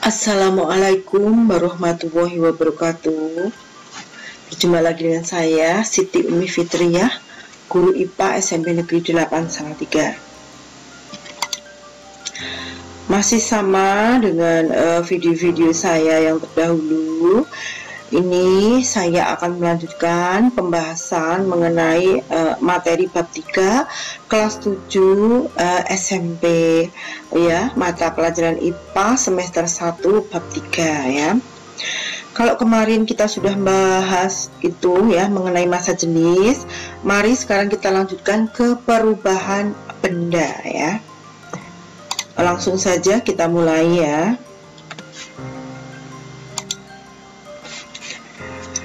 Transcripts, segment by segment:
Assalamualaikum warahmatullahi wabarakatuh. Berjumpa lagi dengan saya Siti Umi Fitriyah, guru IPA SMP Negeri 8 Salatiga. Masih sama dengan video-video saya yang terdahulu. Ini saya akan melanjutkan pembahasan mengenai materi bab 3 kelas 7 SMP ya, mata pelajaran IPA semester 1 bab 3 ya. Kalau kemarin kita sudah bahas itu ya mengenai masa jenis, mari sekarang kita lanjutkan ke perubahan benda ya. Langsung saja kita mulai ya.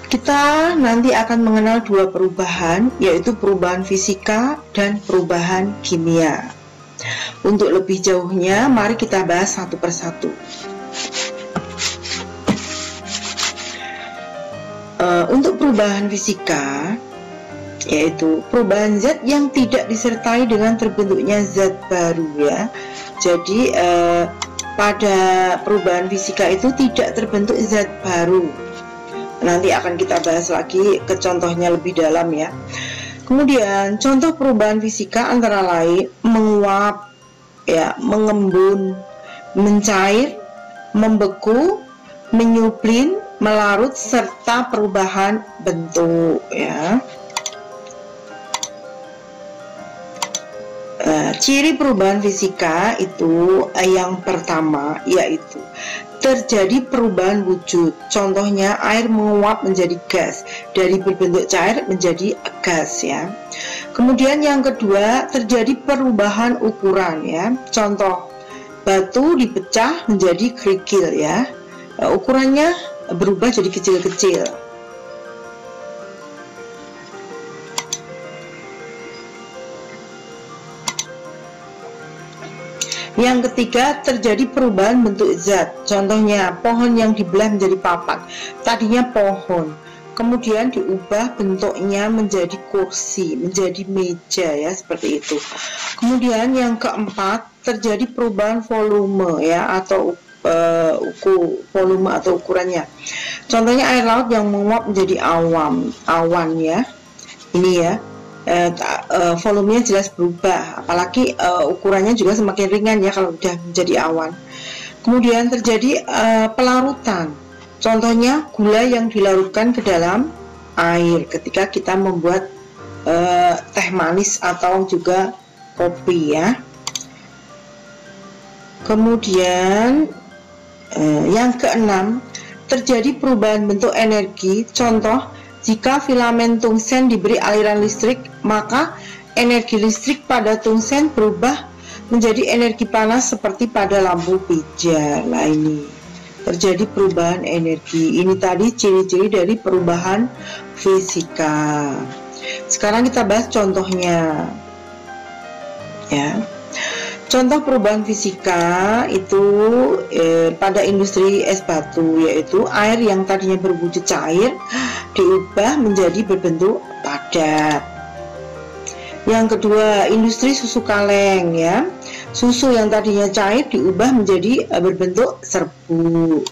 Kita nanti akan mengenal dua perubahan, yaitu perubahan fisika dan perubahan kimia. Untuk lebih jauhnya, mari kita bahas satu persatu. Untuk perubahan fisika, yaitu perubahan zat yang tidak disertai dengan terbentuknya zat baru ya. Jadi pada perubahan fisika itu tidak terbentuk zat baru. Nanti akan kita bahas lagi ke contohnya lebih dalam ya. Kemudian contoh perubahan fisika antara lain menguap ya, mengembun, mencair, membeku, menyuplin, melarut, serta perubahan bentuk ya. Ciri perubahan fisika itu yang pertama yaitu terjadi perubahan wujud. Contohnya air menguap menjadi gas, dari berbentuk cair menjadi gas ya. Kemudian yang kedua terjadi perubahan ukuran ya. Contoh batu dipecah menjadi kerikil ya. Ukurannya berubah jadi kecil-kecil. Yang ketiga terjadi perubahan bentuk zat. Contohnya pohon yang dibelah menjadi papat, tadinya pohon, kemudian diubah bentuknya menjadi kursi, menjadi meja ya, seperti itu. Kemudian yang keempat terjadi perubahan volume ya, atau volume atau ukurannya. Contohnya air laut yang menguap menjadi awan ya. Ini ya. Volumenya jelas berubah, apalagi ukurannya juga semakin ringan ya kalau sudah menjadi awan. Kemudian terjadi pelarutan. Contohnya gula yang dilarutkan ke dalam air ketika kita membuat teh manis atau juga kopi ya. Kemudian yang keenam terjadi perubahan bentuk energi. Contoh, jika filamen tungsten diberi aliran listrik, maka energi listrik pada tungsten berubah menjadi energi panas seperti pada lampu pijar. Nah, ini terjadi perubahan energi. Ini tadi ciri-ciri dari perubahan fisika. Sekarang kita bahas contohnya ya. Contoh perubahan fisika itu pada industri es batu, yaitu air yang tadinya berwujud cair diubah menjadi berbentuk padat. Yang kedua, industri susu kaleng ya. Susu yang tadinya cair diubah menjadi berbentuk serbuk.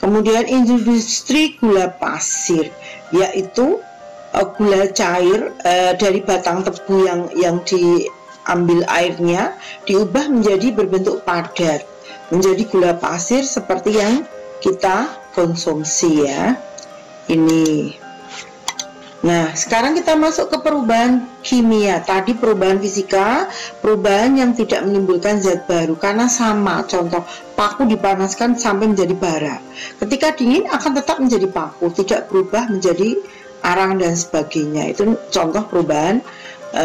Kemudian industri gula pasir, yaitu gula cair dari batang tebu yang diambil airnya diubah menjadi berbentuk padat, menjadi gula pasir seperti yang kita konsumsi ya. Ini. Nah, sekarang kita masuk ke perubahan kimia. Tadi perubahan fisika, perubahan yang tidak menimbulkan zat baru karena sama. Contoh, paku dipanaskan sampai menjadi bara. Ketika dingin akan tetap menjadi paku, tidak berubah menjadi arang dan sebagainya. Itu contoh perubahan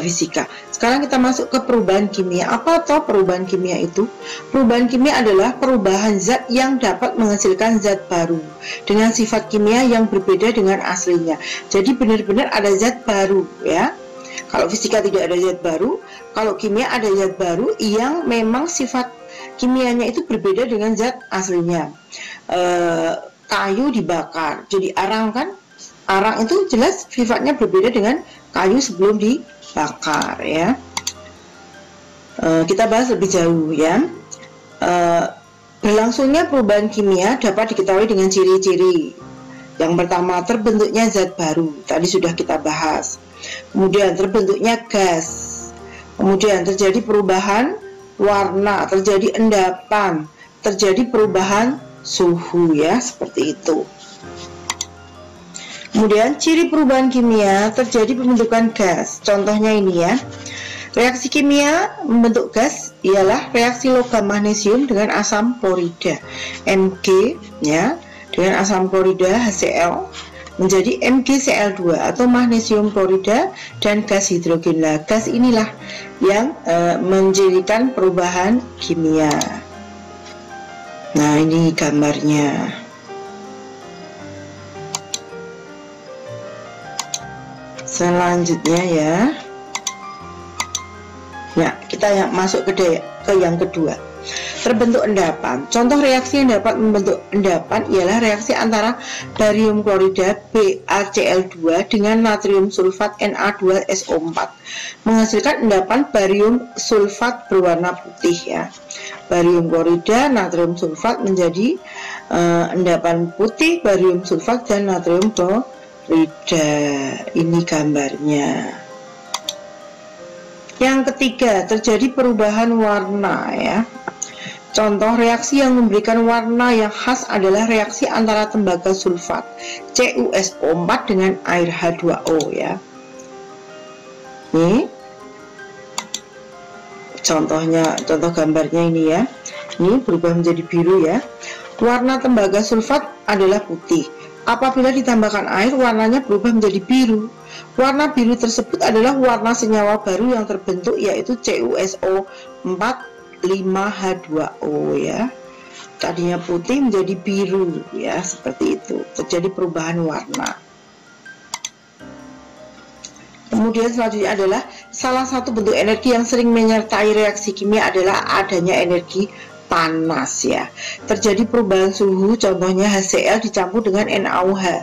fisika. Sekarang kita masuk ke perubahan kimia. Apa toh perubahan kimia itu? Perubahan kimia adalah perubahan zat yang dapat menghasilkan zat baru dengan sifat kimia yang berbeda dengan aslinya. Jadi benar-benar ada zat baru ya. Kalau fisika tidak ada zat baru, kalau kimia ada zat baru yang memang sifat kimianya itu berbeda dengan zat aslinya. Kayu dibakar jadi arang kan? Arang itu jelas sifatnya berbeda dengan kayu sebelum dibakar ya. Kita bahas lebih jauh ya. Berlangsungnya perubahan kimia dapat diketahui dengan ciri-ciri. Yang pertama, terbentuknya zat baru, tadi sudah kita bahas. Kemudian terbentuknya gas. Kemudian terjadi perubahan warna, terjadi endapan, terjadi perubahan suhu ya, seperti itu. Kemudian ciri perubahan kimia, terjadi pembentukan gas. Contohnya ini ya. Reaksi kimia membentuk gas ialah reaksi logam magnesium dengan asam klorida Mg ya, dengan asam klorida HCl menjadi MgCl2 atau magnesium klorida dan gas hidrogen. Lah, gas inilah yang menjadikan perubahan kimia. Nah, ini gambarnya. Selanjutnya ya. Nah, kita yang masuk ke yang kedua. Terbentuk endapan. Contoh reaksi yang dapat membentuk endapan ialah reaksi antara barium klorida BaCl2 dengan natrium sulfat Na2SO4 menghasilkan endapan barium sulfat berwarna putih ya. Barium klorida, natrium sulfat menjadi endapan putih barium sulfat dan natrium klorida. Ini gambarnya. Yang ketiga, terjadi perubahan warna ya. Contoh reaksi yang memberikan warna yang khas adalah reaksi antara tembaga sulfat CuSO4 dengan air H2O ya. Ini contohnya, contoh gambarnya ini ya. Ini berubah menjadi biru ya. Warna tembaga sulfat adalah putih. Apabila ditambahkan air, warnanya berubah menjadi biru. Warna biru tersebut adalah warna senyawa baru yang terbentuk, yaitu CuSO4 5H2O ya. Tadinya putih menjadi biru ya, seperti itu. Terjadi perubahan warna. Kemudian selanjutnya adalah salah satu bentuk energi yang sering menyertai reaksi kimia adalah adanya energi panas ya. Terjadi perubahan suhu, contohnya HCl dicampur dengan NaOH.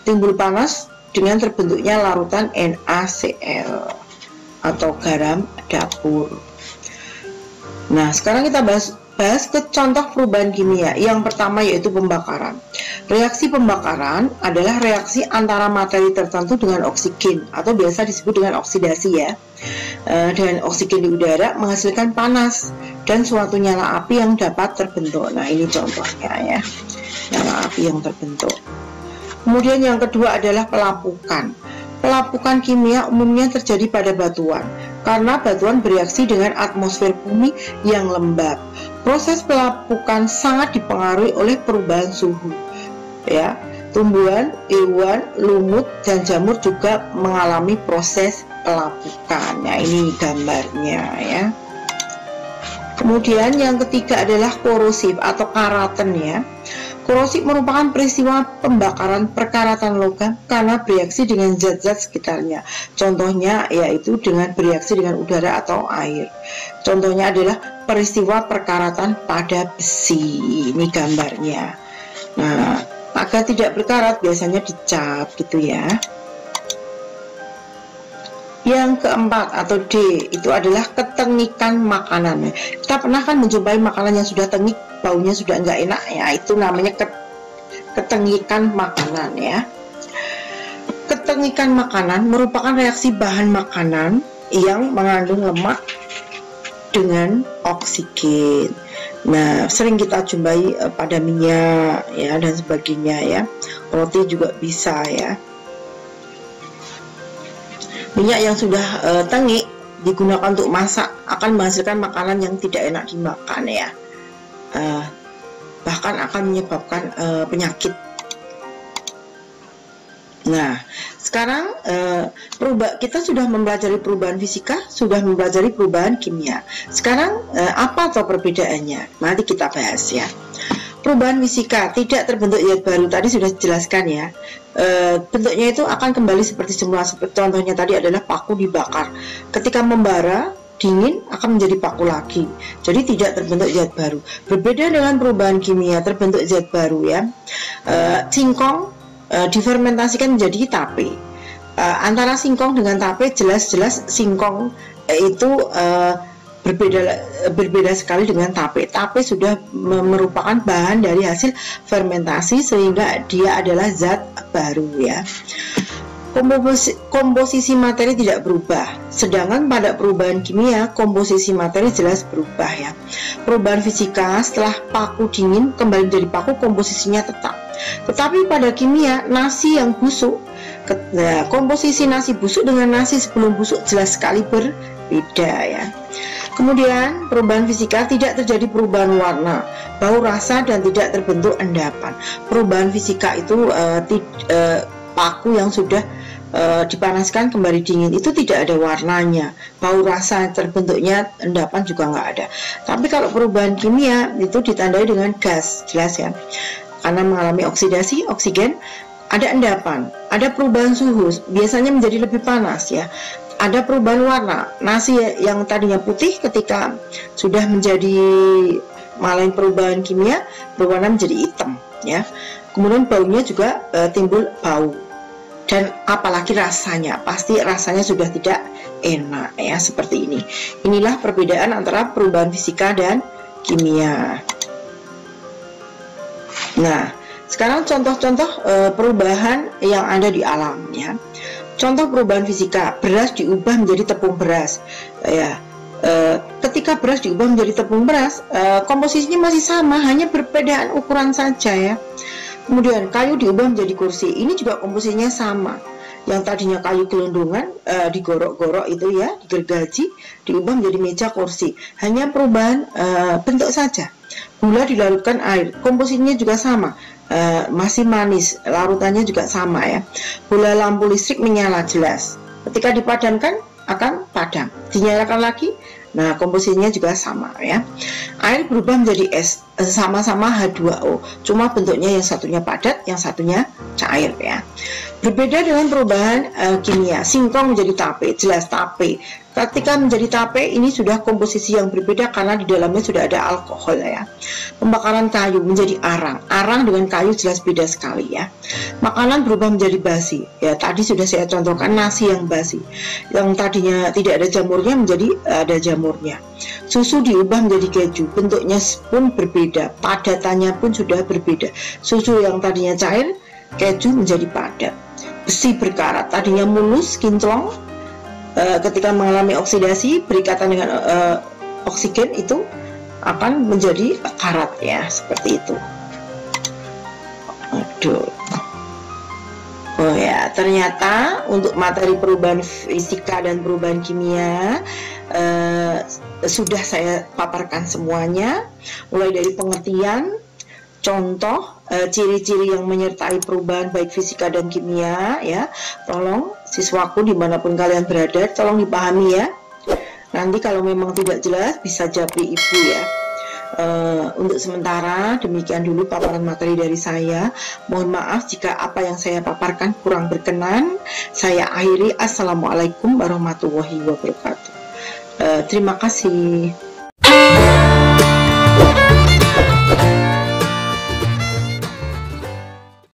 Timbul panas dengan terbentuknya larutan NaCl atau garam dapur. Nah, sekarang kita bahas ke contoh perubahan kimia. Yang pertama yaitu pembakaran. Reaksi pembakaran adalah reaksi antara materi tertentu dengan oksigen atau biasa disebut dengan oksidasi ya. Dan oksigen di udara menghasilkan panas dan suatu nyala api yang dapat terbentuk. Nah, ini contohnya ya. Nyala api yang terbentuk. Kemudian yang kedua adalah pelapukan. Pelapukan kimia umumnya terjadi pada batuan karena batuan bereaksi dengan atmosfer bumi yang lembab. Proses pelapukan sangat dipengaruhi oleh perubahan suhu. Ya, tumbuhan, hewan, lumut dan jamur juga mengalami proses pelapukan. Nah, ini gambarnya ya. Kemudian yang ketiga adalah korosif atau karatan ya. Korosif merupakan peristiwa pembakaran perkaratan logam karena bereaksi dengan zat-zat sekitarnya. Contohnya yaitu dengan bereaksi dengan udara atau air. Contohnya adalah peristiwa perkaratan pada besi. Ini gambarnya. Nah, agar tidak berkarat biasanya dicap gitu ya. Yang keempat atau D itu adalah ketengikan makanan. Kita pernah kan menjumpai makanan yang sudah tengik, baunya sudah enggak enak ya, itu namanya ketengikan makanan ya. Ketengikan makanan merupakan reaksi bahan makanan yang mengandung lemak dengan oksigen. Nah, sering kita jumpai pada minyak ya dan sebagainya ya. Roti juga bisa ya. Minyak yang sudah tengik digunakan untuk masak akan menghasilkan makanan yang tidak enak dimakan ya. Bahkan akan menyebabkan penyakit. Nah, sekarang kita sudah mempelajari perubahan fisika, sudah mempelajari perubahan kimia. Sekarang apa atau perbedaannya? Mari kita bahas ya. Perubahan fisika, tidak terbentuk zat baru, tadi sudah dijelaskan ya. Bentuknya itu akan kembali seperti semula. Contohnya tadi adalah paku dibakar. Ketika membara, dingin akan menjadi paku lagi. Jadi tidak terbentuk zat baru. Berbeda dengan perubahan kimia, terbentuk zat baru ya. Singkong difermentasikan menjadi tape. Antara singkong dengan tape jelas-jelas singkong itu berbeda sekali dengan tape. Tape sudah merupakan bahan dari hasil fermentasi sehingga dia adalah zat baru ya. Komposisi materi tidak berubah, sedangkan pada perubahan kimia komposisi materi jelas berubah ya. Perubahan fisika setelah paku dingin kembali menjadi paku, komposisinya tetap. Tetapi pada kimia nasi yang busuk, komposisi nasi busuk dengan nasi sebelum busuk jelas sekali berbeda ya. Kemudian perubahan fisika tidak terjadi perubahan warna, bau, rasa, dan tidak terbentuk endapan. Perubahan fisika itu paku yang sudah dipanaskan kembali dingin itu tidak ada warnanya, bau, rasa, terbentuknya endapan juga nggak ada. Tapi kalau perubahan kimia itu ditandai dengan gas, jelas ya, karena mengalami oksidasi oksigen, ada endapan, ada perubahan suhu, biasanya menjadi lebih panas ya. Ada perubahan warna, nasi yang tadinya putih ketika sudah menjadi mengalami perubahan kimia berwarna menjadi hitam ya. Kemudian baunya juga timbul bau, dan apalagi rasanya, pasti rasanya sudah tidak enak ya, seperti ini. Inilah perbedaan antara perubahan fisika dan kimia. Nah, sekarang contoh-contoh perubahan yang ada di alam ya. Contoh perubahan fisika, beras diubah menjadi tepung beras ya. Ketika beras diubah menjadi tepung beras, komposisinya masih sama, hanya perbedaan ukuran saja ya. Kemudian kayu diubah menjadi kursi, ini juga komposisinya sama. Yang tadinya kayu gelondongan digorok-gorok itu ya, digergaji, diubah menjadi meja kursi, hanya perubahan bentuk saja. Gula dilarutkan air, komposisinya juga sama, masih manis, larutannya juga sama ya. Bola lampu listrik menyala jelas, ketika dipadamkan akan padam, dinyalakan lagi, nah komposisinya juga sama ya. Air berubah menjadi es, sama-sama H2O, cuma bentuknya yang satunya padat, yang satunya cair ya. Berbeda dengan perubahan kimia, singkong menjadi tape, jelas tape. Ketika menjadi tape ini sudah komposisi yang berbeda karena di dalamnya sudah ada alkohol ya. Pembakaran kayu menjadi arang, arang dengan kayu jelas beda sekali ya. Makanan berubah menjadi basi ya, tadi sudah saya contohkan nasi yang basi, yang tadinya tidak ada jamurnya menjadi ada jamurnya. Susu diubah menjadi keju, bentuknya pun berbeda, padatannya pun sudah berbeda. Susu yang tadinya cair, keju menjadi padat. Besi berkarat, tadinya mulus, kinclong, ketika mengalami oksidasi berikatan dengan oksigen itu akan menjadi karat ya, seperti itu. Aduh. Oh ya, ternyata untuk materi perubahan fisika dan perubahan kimia sudah saya paparkan semuanya, mulai dari pengertian, contoh, ciri-ciri yang menyertai perubahan baik fisika dan kimia ya. Tolong siswaku dimanapun kalian berada, tolong dipahami ya. Nanti kalau memang tidak jelas bisa japri ibu ya. Untuk sementara demikian dulu paparan materi dari saya. Mohon maaf jika apa yang saya paparkan kurang berkenan. Saya akhiri. Assalamualaikum warahmatullahi wabarakatuh. Terima kasih.